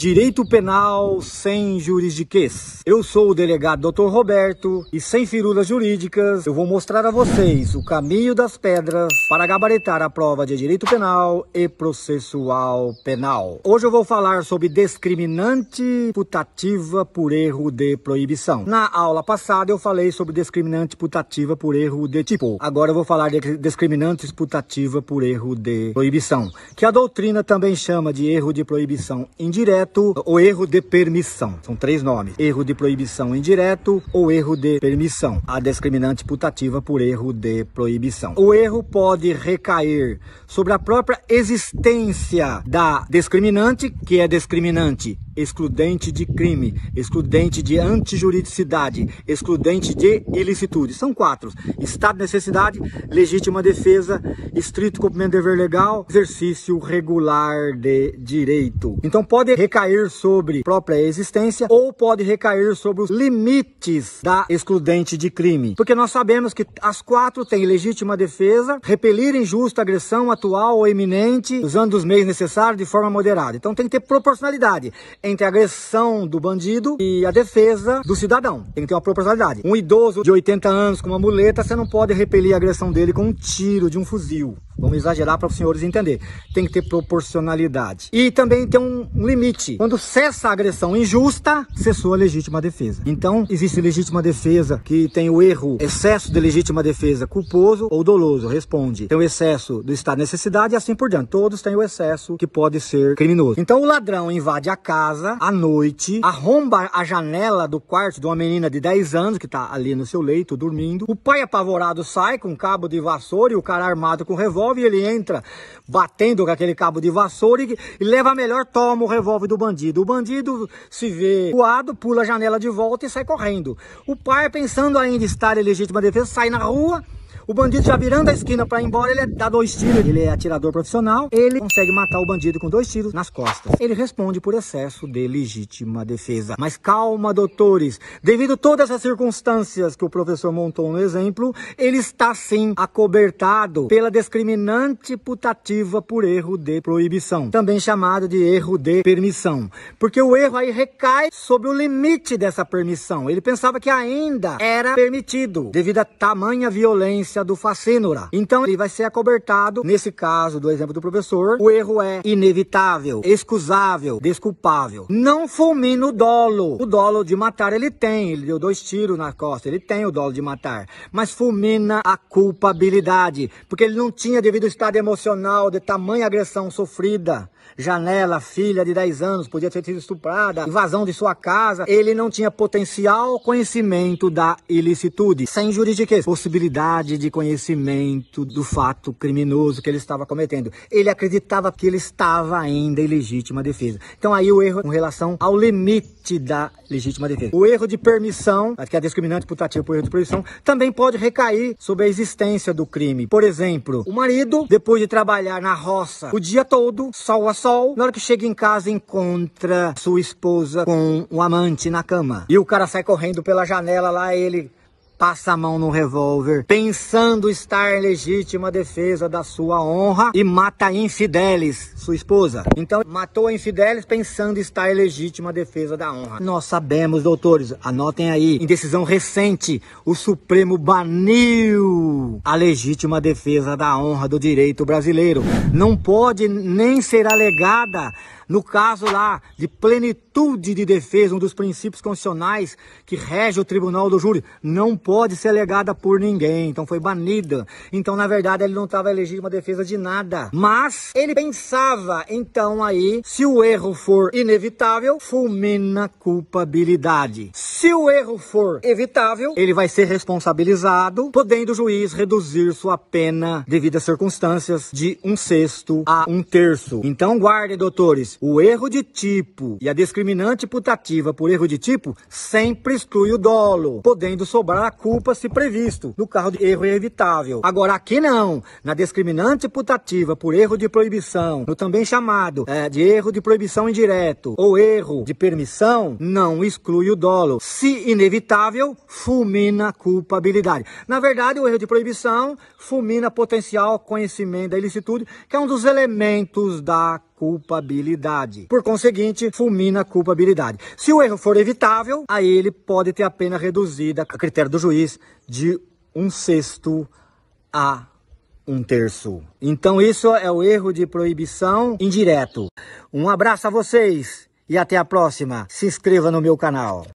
Direito Penal sem juridiquês. Eu sou o delegado Dr. Roberto e sem firulas jurídicas eu vou mostrar a vocês o caminho das pedras para gabaritar a prova de direito penal e processual penal. Hoje eu vou falar sobre discriminante putativa por erro de proibição. Na aula passada eu falei sobre discriminante putativa por erro de tipo. Agora eu vou falar de discriminante putativa por erro de proibição, que a doutrina também chama de erro de proibição indireto ou erro de permissão. São três nomes: erro de proibição indireto ou erro de permissão. A discriminante putativa por erro de proibição. O erro pode recair sobre a própria existência da discriminante, que é discriminante excludente de crime, excludente de antijuridicidade, excludente de ilicitude. São quatro: estado de necessidade, legítima defesa, estrito cumprimento do dever legal, exercício regular de direito. Então pode recair sobre própria existência ou pode recair sobre os limites da excludente de crime. Porque nós sabemos que as quatro têm legítima defesa, repelir injusta agressão atual ou iminente, usando os meios necessários de forma moderada. Então tem que ter proporcionalidade entre a agressão do bandido e a defesa do cidadão. Tem que ter uma proporcionalidade. Um idoso de 80 anos com uma muleta, você não pode repelir a agressão dele com um tiro de um fuzil. Vamos exagerar para os senhores entenderem. Tem que ter proporcionalidade. E também tem um limite. Quando cessa a agressão injusta, cessou a legítima defesa. Então, existe legítima defesa que tem o erro, excesso de legítima defesa culposo ou doloso, responde. Tem o excesso do estado de necessidade e assim por diante. Todos têm o excesso que pode ser criminoso. Então, o ladrão invade a casa à noite, arromba a janela do quarto de uma menina de 10 anos que está ali no seu leito, dormindo. O pai apavorado sai com um cabo de vassoura e o cara armado com revólver. E ele entra batendo com aquele cabo de vassoura e leva a melhor, toma o revólver do bandido. O bandido se vê voado, pula a janela de volta e sai correndo. O pai, pensando ainda estar em legítima defesa, sai na rua. O bandido já virando a esquina para ir embora, ele dá 2 tiros. Ele é atirador profissional, ele consegue matar o bandido com 2 tiros nas costas. Ele responde por excesso de legítima defesa. Mas calma, doutores, devido a todas essas circunstâncias que o professor montou no exemplo, ele está sim acobertado pela discriminante putativa por erro de proibição, também chamado de erro de permissão. Porque o erro aí recai sobre o limite dessa permissão. Ele pensava que ainda era permitido, devido à tamanha violência do facínora. Então ele vai ser acobertado. Nesse caso do exemplo do professor, o erro é inevitável, excusável, desculpável. Não fulmina o dolo. O dolo de matar ele tem, ele deu 2 tiros na costa, ele tem o dolo de matar, mas fulmina a culpabilidade, porque ele não tinha, devido ao estado emocional de tamanha agressão sofrida, janela, filha de 10 anos, podia ter sido estuprada, invasão de sua casa, ele não tinha potencial conhecimento da ilicitude, sem juridiquês, possibilidade de conhecimento do fato criminoso que ele estava cometendo. Ele acreditava que ele estava ainda em legítima defesa. Então aí o erro com relação ao limite da legítima defesa. O erro de permissão, que é a discriminante putativa por erro de proibição, também pode recair sobre a existência do crime. Por exemplo, o marido, depois de trabalhar na roça o dia todo, sol a sol, na hora que chega em casa encontra sua esposa com um amante na cama. E o cara sai correndo pela janela lá, ele passa a mão no revólver, pensando estar em legítima defesa da sua honra, e mata a infidelis, sua esposa. Então, matou a infidelis pensando estar em legítima defesa da honra. Nós sabemos, doutores, anotem aí, em decisão recente, o Supremo baniu a legítima defesa da honra do direito brasileiro. Não pode nem ser alegada no caso lá de plenitude de defesa, um dos princípios constitucionais que rege o tribunal do júri, não pode ser alegada por ninguém. Então foi banida. Então, na verdade, ele não estava em legítima defesa de nada. Mas ele pensava, então aí, se o erro for inevitável, fulmina culpabilidade. Se o erro for evitável, ele vai ser responsabilizado, podendo o juiz reduzir sua pena devido às circunstâncias de 1/6 a 1/3. Então guardem, doutores, o erro de tipo e a discriminante putativa por erro de tipo sempre exclui o dolo, podendo sobrar a culpa se previsto no caso de erro evitável. Agora aqui não, na discriminante putativa por erro de proibição, no também chamado de erro de proibição indireto ou erro de permissão, não exclui o dolo. Se inevitável, fulmina a culpabilidade. Na verdade, o erro de proibição fulmina potencial conhecimento da ilicitude, que é um dos elementos da culpabilidade. Por conseguinte, fulmina a culpabilidade. Se o erro for evitável, aí ele pode ter a pena reduzida, a critério do juiz, de 1/6 a 1/3. Então isso é o erro de proibição indireto. Um abraço a vocês e até a próxima. Se inscreva no meu canal.